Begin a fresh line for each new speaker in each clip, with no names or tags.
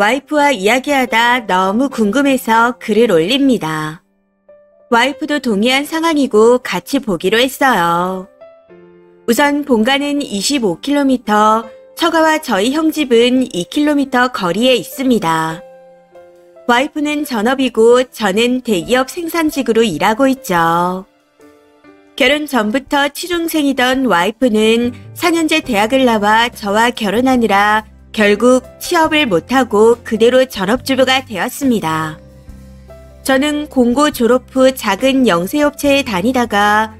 와이프와 이야기하다 너무 궁금해서 글을 올립니다. 와이프도 동의한 상황이고 같이 보기로 했어요. 우선 본가는 25km, 처가와 저희 형 집은 2km 거리에 있습니다. 와이프는 전업이고 저는 대기업 생산직으로 일하고 있죠. 결혼 전부터 취중생이던 와이프는 4년제 대학을 나와 저와 결혼하느라 결국 취업을 못하고 그대로 전업주부가 되었습니다. 저는 공고 졸업 후 작은 영세업체에 다니다가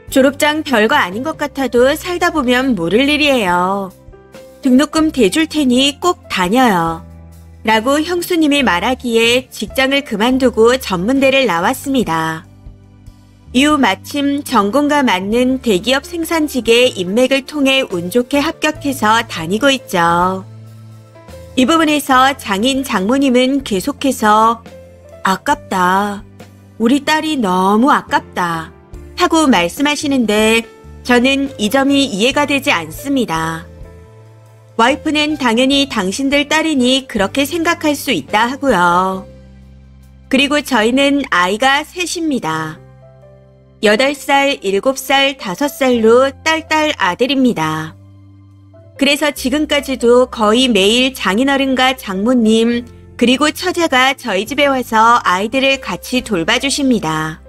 졸업장 별거 아닌 것 같아도 살다 보면 모를 일이에요. 등록금 대줄 테니 꼭 다녀요. 라고 형수님이 말하기에 직장을 그만두고 전문대를 나왔습니다. 이후 마침 전공과 맞는 대기업 생산직에 인맥을 통해 운 좋게 합격해서 다니고 있죠. 이 부분에서 장인 장모님은 계속해서 아깝다. 우리 딸이 너무 아깝다. 하고 말씀하시는데 저는 이 점이 이해가 되지 않습니다. 와이프는 당연히 당신들 딸이니 그렇게 생각할 수 있다 하고요. 그리고 저희는 아이가 셋입니다. 8살, 7살, 5살로 딸 아들입니다. 그래서 지금까지도 거의 매일 장인어른과 장모님 그리고 처제가 저희 집에 와서 아이들을 같이 돌봐주십니다.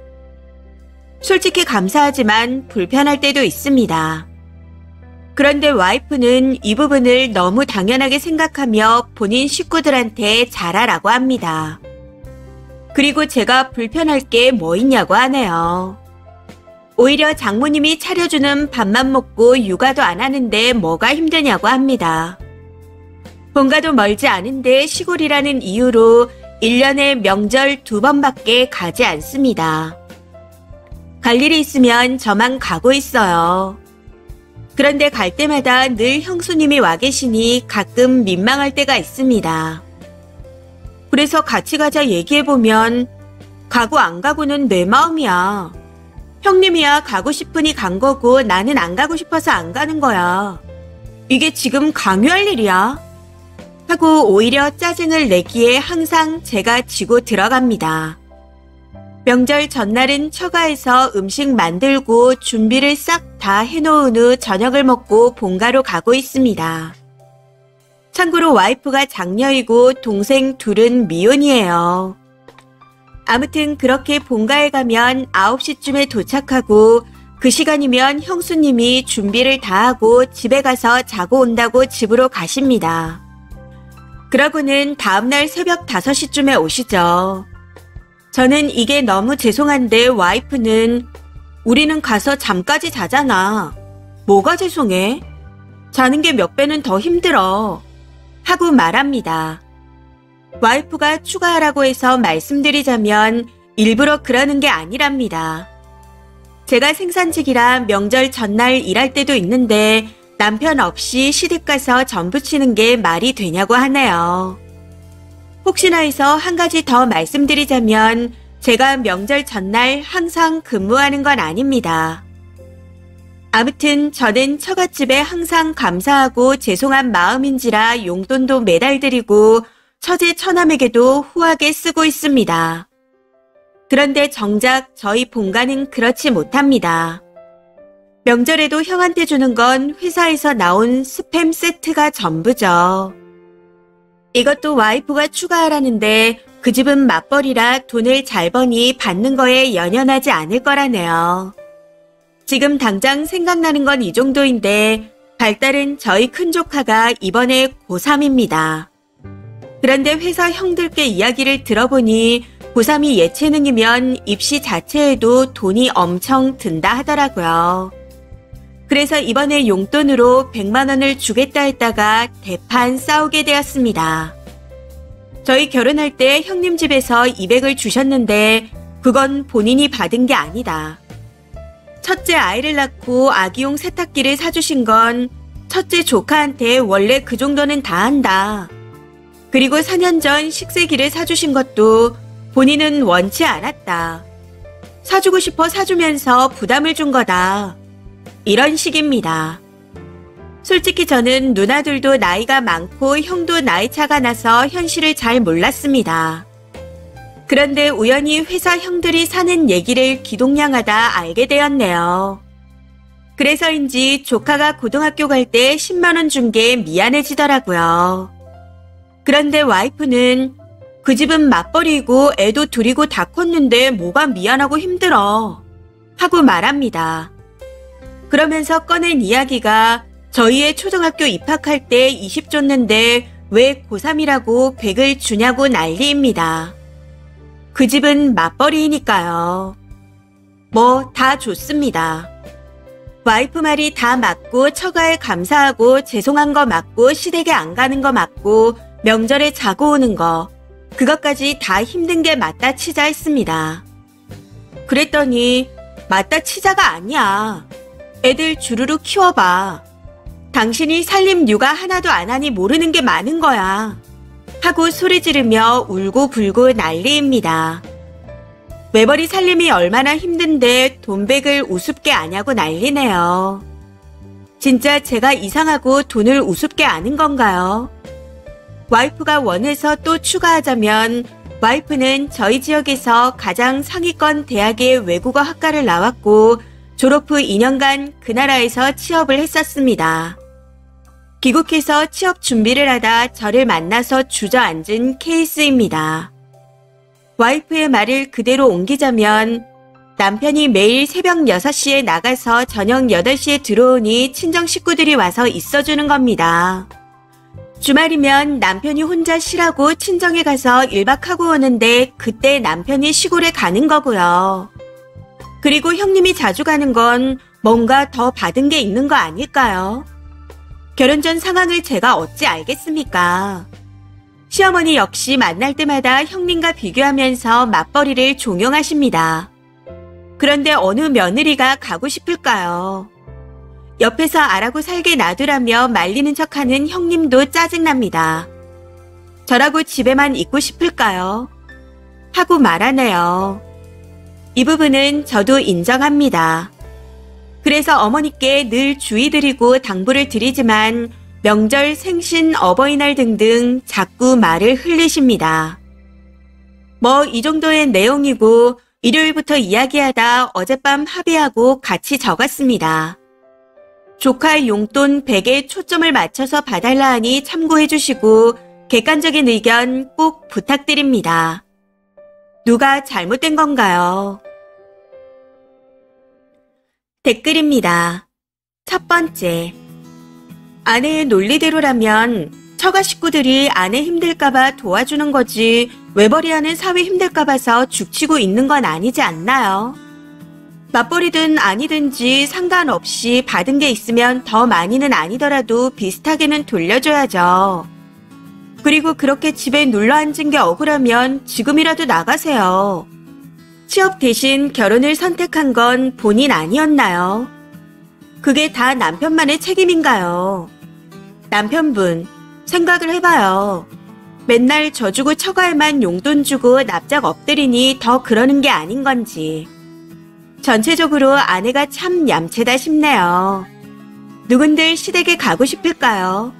솔직히 감사하지만 불편할 때도 있습니다. 그런데 와이프는 이 부분을 너무 당연하게 생각하며 본인 식구들한테 잘하라고 합니다. 그리고 제가 불편할 게 뭐 있냐고 하네요. 오히려 장모님이 차려주는 밥만 먹고 육아도 안 하는데 뭐가 힘드냐고 합니다. 본가도 멀지 않은데 시골이라는 이유로 1년에 명절 2번밖에 가지 않습니다. 갈 일이 있으면 저만 가고 있어요. 그런데 갈 때마다 늘 형수님이 와 계시니 가끔 민망할 때가 있습니다. 그래서 같이 가자 얘기해보면 가고 안 가고는 내 마음이야. 형님이야 가고 싶으니 간 거고 나는 안 가고 싶어서 안 가는 거야. 이게 지금 강요할 일이야? 하고 오히려 짜증을 내기에 항상 제가 지고 들어갑니다. 명절 전날은 처가에서 음식 만들고 준비를 싹 다 해놓은 후 저녁을 먹고 본가로 가고 있습니다. 참고로 와이프가 장녀이고 동생 둘은 미혼이에요. 아무튼 그렇게 본가에 가면 9시쯤에 도착하고 그 시간이면 형수님이 준비를 다 하고 집에 가서 자고 온다고 집으로 가십니다. 그러고는 다음날 새벽 5시쯤에 오시죠. 저는 이게 너무 죄송한데 와이프는 우리는 가서 잠까지 자잖아. 뭐가 죄송해? 자는 게 몇 배는 더 힘들어. 하고 말합니다. 와이프가 추가하라고 해서 말씀드리자면 일부러 그러는 게 아니랍니다. 제가 생산직이라 명절 전날 일할 때도 있는데 남편 없이 시댁 가서 전 부치는 게 말이 되냐고 하네요. 혹시나 해서 한 가지 더 말씀드리자면 제가 명절 전날 항상 근무하는 건 아닙니다. 아무튼 저는 처갓집에 항상 감사하고 죄송한 마음인지라 용돈도 매달 드리고 처제 처남에게도 후하게 쓰고 있습니다. 그런데 정작 저희 본가는 그렇지 못합니다. 명절에도 형한테 주는 건 회사에서 나온 스팸 세트가 전부죠. 이것도 와이프가 추가하라는데 그 집은 맞벌이라 돈을 잘 버니 받는 거에 연연하지 않을 거라네요. 지금 당장 생각나는 건 이 정도인데 발달은 저희 큰 조카가 이번에 고3입니다. 그런데 회사 형들께 이야기를 들어보니 고3이 예체능이면 입시 자체에도 돈이 엄청 든다 하더라고요. 그래서 이번에 용돈으로 100만 원을 주겠다 했다가 대판 싸우게 되었습니다. 저희 결혼할 때 형님 집에서 200을 주셨는데 그건 본인이 받은 게 아니다. 첫째 아이를 낳고 아기용 세탁기를 사주신 건 첫째 조카한테 원래 그 정도는 다 한다. 그리고 4년 전 식세기를 사주신 것도 본인은 원치 않았다. 사주고 싶어 사주면서 부담을 준 거다. 이런 식입니다. 솔직히 저는 누나들도 나이가 많고 형도 나이 차가 나서 현실을 잘 몰랐습니다. 그런데 우연히 회사 형들이 사는 얘기를 기동량하다 알게 되었네요. 그래서인지 조카가 고등학교 갈 때 10만 원 준 게 미안해지더라고요. 그런데 와이프는 그 집은 맞벌이고 애도 둘이고 다 컸는데 뭐가 미안하고 힘들어 하고 말합니다. 그러면서 꺼낸 이야기가 저희의 초등학교 입학할 때 20 줬는데 왜 고3이라고 100을 주냐고 난리입니다. 그 집은 맞벌이니까요. 뭐 다 좋습니다. 와이프 말이 다 맞고 처가에 감사하고 죄송한 거 맞고 시댁에 안 가는 거 맞고 명절에 자고 오는 거 그것까지 다 힘든 게 맞다 치자 했습니다. 그랬더니 맞다 치자가 아니야. 애들 주르륵 키워봐. 당신이 살림 육아 하나도 안 하니 모르는 게 많은 거야. 하고 소리 지르며 울고 불고 난리입니다. 외벌이 살림이 얼마나 힘든데 돈백을 우습게 아냐고 난리네요. 진짜 제가 이상하고 돈을 우습게 아는 건가요? 와이프가 원해서 또 추가하자면 와이프는 저희 지역에서 가장 상위권 대학의 외국어 학과를 나왔고 졸업 후 2년간 그 나라에서 취업을 했었습니다. 귀국해서 취업 준비를 하다 저를 만나서 주저앉은 케이스입니다. 와이프의 말을 그대로 옮기자면 남편이 매일 새벽 6시에 나가서 저녁 8시에 들어오니 친정 식구들이 와서 있어주는 겁니다. 주말이면 남편이 혼자 쉬라고 친정에 가서 1박하고 오는데 그때 남편이 시골에 가는 거고요. 그리고 형님이 자주 가는 건 뭔가 더 받은 게 있는 거 아닐까요? 결혼 전 상황을 제가 어찌 알겠습니까? 시어머니 역시 만날 때마다 형님과 비교하면서 맞벌이를 종용하십니다. 그런데 어느 며느리가 가고 싶을까요? 옆에서 알아고 살게 놔두라며 말리는 척하는 형님도 짜증납니다. 저라고 집에만 있고 싶을까요? 하고 말하네요. 이 부분은 저도 인정합니다. 그래서 어머니께 늘 주의드리고 당부를 드리지만 명절, 생신, 어버이날 등등 자꾸 말을 흘리십니다. 뭐 이 정도의 내용이고 일요일부터 이야기하다 어젯밤 합의하고 같이 적었습니다. 조카의 용돈 100에 초점을 맞춰서 봐달라 하니 참고해 주시고 객관적인 의견 꼭 부탁드립니다. 누가 잘못된 건가요? 댓글입니다. 첫 번째. 아내의 논리대로라면 처가 식구들이 아내 힘들까봐 도와주는 거지 외벌이하는 사위 힘들까봐서 죽치고 있는 건 아니지 않나요? 맞벌이든 아니든지 상관없이 받은 게 있으면 더 많이는 아니더라도 비슷하게는 돌려줘야죠. 그리고 그렇게 집에 눌러앉은 게 억울하면 지금이라도 나가세요. 취업 대신 결혼을 선택한 건 본인 아니었나요? 그게 다 남편만의 책임인가요? 남편분, 생각을 해봐요. 맨날 져주고 처가에만 용돈 주고 납작 엎드리니 더 그러는 게 아닌 건지. 전체적으로 아내가 참 얌체다 싶네요. 누군들 시댁에 가고 싶을까요?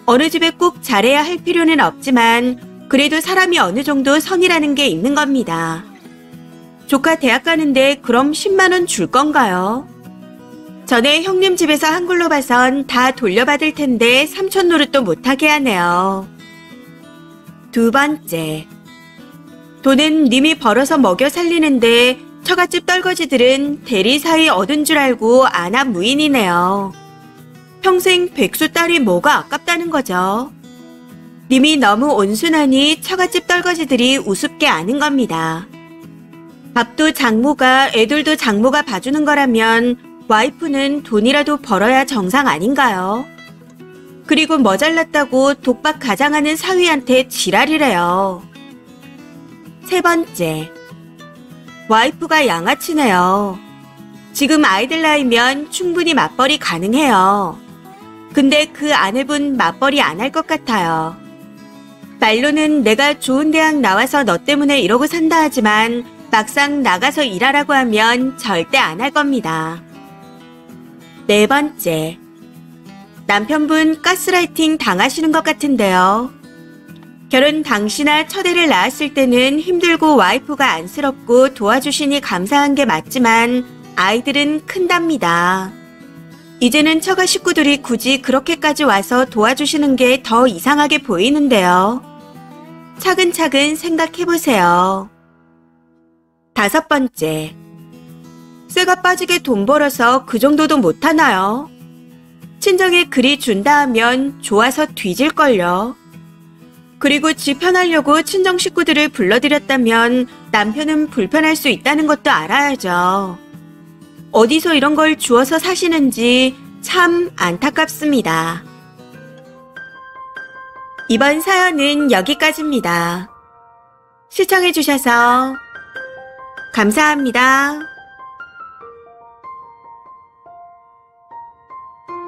어느 집에 꼭 잘해야 할 필요는 없지만 그래도 사람이 어느 정도 선이라는 게 있는 겁니다. 조카 대학 가는데 그럼 10만 원 줄 건가요? 전에 형님 집에서 한글로 봐선 다 돌려받을 텐데 삼촌 노릇도 못하게 하네요. 두 번째. 돈은 님이 벌어서 먹여 살리는데 처갓집 떨거지들은 대리 사이 얻은 줄 알고 안압 무인이네요. 평생 백수 딸이 뭐가 아깝다는 거죠. 님이 너무 온순하니 처갓집 떨거지들이 우습게 아는 겁니다. 밥도 장모가 애들도 장모가 봐주는 거라면 와이프는 돈이라도 벌어야 정상 아닌가요? 그리고 모자랐다고 독박 가장하는 사위한테 지랄이래요. 세 번째. 와이프가 양아치네요. 지금 아이들 나이면 충분히 맞벌이 가능해요. 근데 그 아내분 맞벌이 안 할 것 같아요. 말로는 내가 좋은 대학 나와서 너 때문에 이러고 산다 하지만 막상 나가서 일하라고 하면 절대 안 할 겁니다. 네 번째. 남편분 가스라이팅 당하시는 것 같은데요. 결혼 당시나 첫애를 낳았을 때는 힘들고 와이프가 안쓰럽고 도와주시니 감사한 게 맞지만 아이들은 큰답니다. 이제는 처가 식구들이 굳이 그렇게까지 와서 도와주시는 게 더 이상하게 보이는데요. 차근차근 생각해보세요. 5번째. 쇠가 빠지게 돈 벌어서 그 정도도 못하나요? 친정에 그리 준다 하면 좋아서 뒤질걸요. 그리고 지 편하려고 친정 식구들을 불러들였다면 남편은 불편할 수 있다는 것도 알아야죠. 어디서 이런 걸 주워서 사시는지 참 안타깝습니다. 이번 사연은 여기까지입니다. 시청해주셔서 감사합니다.